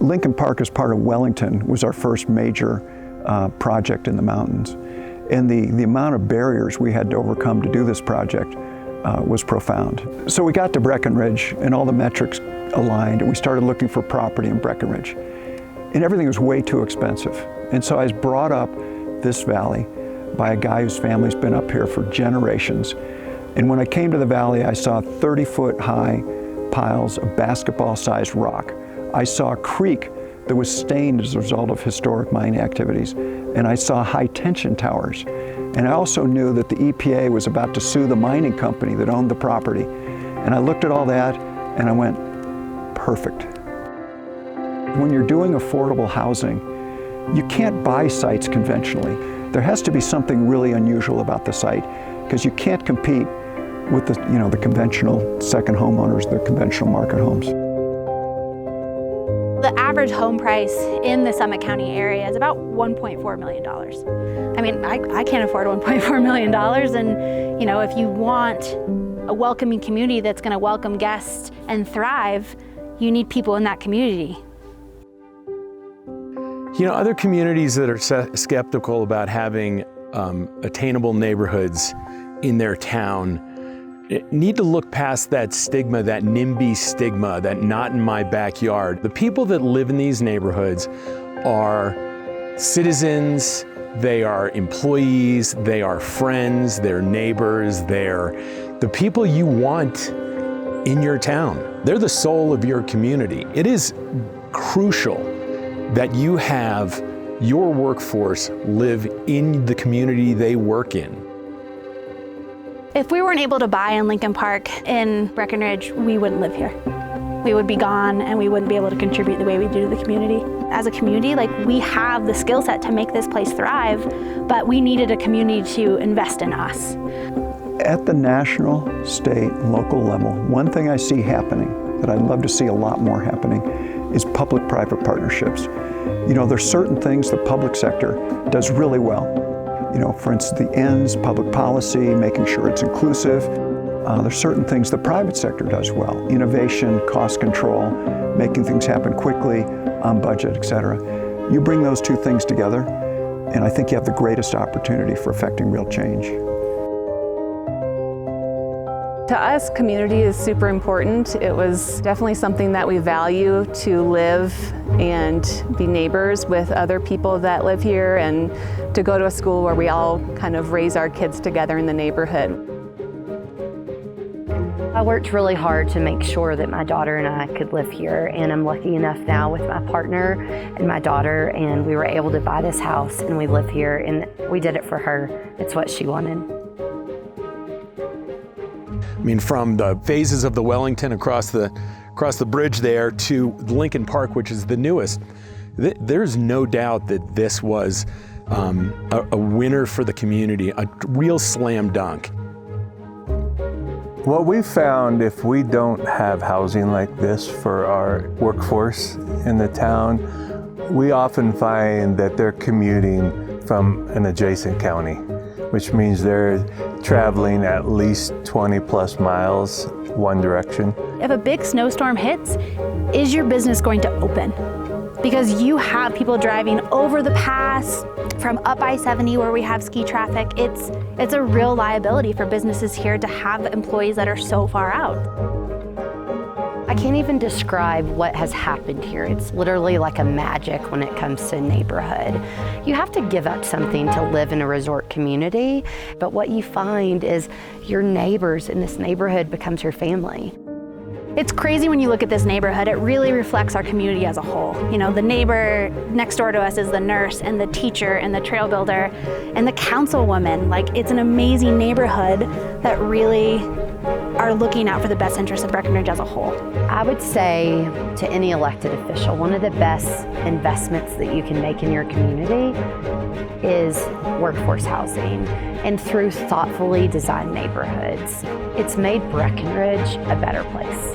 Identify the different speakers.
Speaker 1: Lincoln Park, as part of Wellington, was our first major project in the mountains. And the amount of barriers we had to overcome to do this project was profound. So we got to Breckenridge and all the metrics aligned, and we started looking for property in Breckenridge. And everything was way too expensive. And so I was brought up this valley by a guy whose family's been up here for generations. And when I came to the valley, I saw 30-foot high piles of basketball-sized rock. I saw a creek that was stained as a result of historic mining activities. And I saw high-tension towers. And I also knew that the EPA was about to sue the mining company that owned the property. And I looked at all that and I went, perfect. When you're doing affordable housing, you can't buy sites conventionally. There has to be something really unusual about the site, because you can't compete with the conventional second homeowners, the conventional market homes.
Speaker 2: The average home price in the Summit County area is about $1.4 million. I mean, I can't afford $1.4 million, and if you want a welcoming community that's going to welcome guests and thrive, you need people in that community.
Speaker 3: Other communities that are skeptical about having attainable neighborhoods in their town need to look past that stigma, that NIMBY stigma, that not in my backyard. The people that live in these neighborhoods are citizens, they are employees, they are friends, they're neighbors, they're the people you want in your town. They're the soul of your community. It is crucial that you have your workforce live in the community they work in.
Speaker 2: If we weren't able to buy in Lincoln Park in Breckenridge, we wouldn't live here. We would be gone and we wouldn't be able to contribute the way we do to the community. As a community, we have the skill set to make this place thrive, but we needed a community to invest in us.
Speaker 1: At the national, state, and local level, one thing I see happening that I'd love to see a lot more happening is public-private partnerships. There's certain things the public sector does really well. For instance, the ends, public policy, making sure it's inclusive. There's certain things the private sector does well. Innovation, cost control, making things happen quickly, on budget, et cetera. You bring those two things together, and I think you have the greatest opportunity for affecting real change.
Speaker 4: To us, community is super important. It was definitely something that we value, to live and be neighbors with other people that live here, and to go to a school where we all kind of raise our kids together in the neighborhood.
Speaker 5: I worked really hard to make sure that my daughter and I could live here, and I'm lucky enough now with my partner and my daughter, and we were able to buy this house and we live here, and we did it for her. It's what she wanted.
Speaker 3: I mean, from the phases of the Wellington across the bridge there to Lincoln Park, which is the newest, there's no doubt that this was a winner for the community, a real slam dunk.
Speaker 6: What we found, if we don't have housing like this for our workforce in the town, we often find that they're commuting from an adjacent county, which means they're traveling at least 20 plus miles one direction.
Speaker 2: If a big snowstorm hits, is your business going to open? Because you have people driving over the pass from up I-70 where we have ski traffic. It's a real liability for businesses here to have employees that are so far out.
Speaker 5: I can't even describe what has happened here. It's literally like a magic when it comes to neighborhood. You have to give up something to live in a resort community, but what you find is your neighbors in this neighborhood becomes your family.
Speaker 2: It's crazy when you look at this neighborhood. It really reflects our community as a whole. The neighbor next door to us is the nurse and the teacher and the trail builder and the councilwoman. It's an amazing neighborhood that really are looking out for the best interests of Breckenridge as a whole.
Speaker 5: I would say to any elected official, one of the best investments that you can make in your community is workforce housing, and through thoughtfully designed neighborhoods. It's made Breckenridge a better place.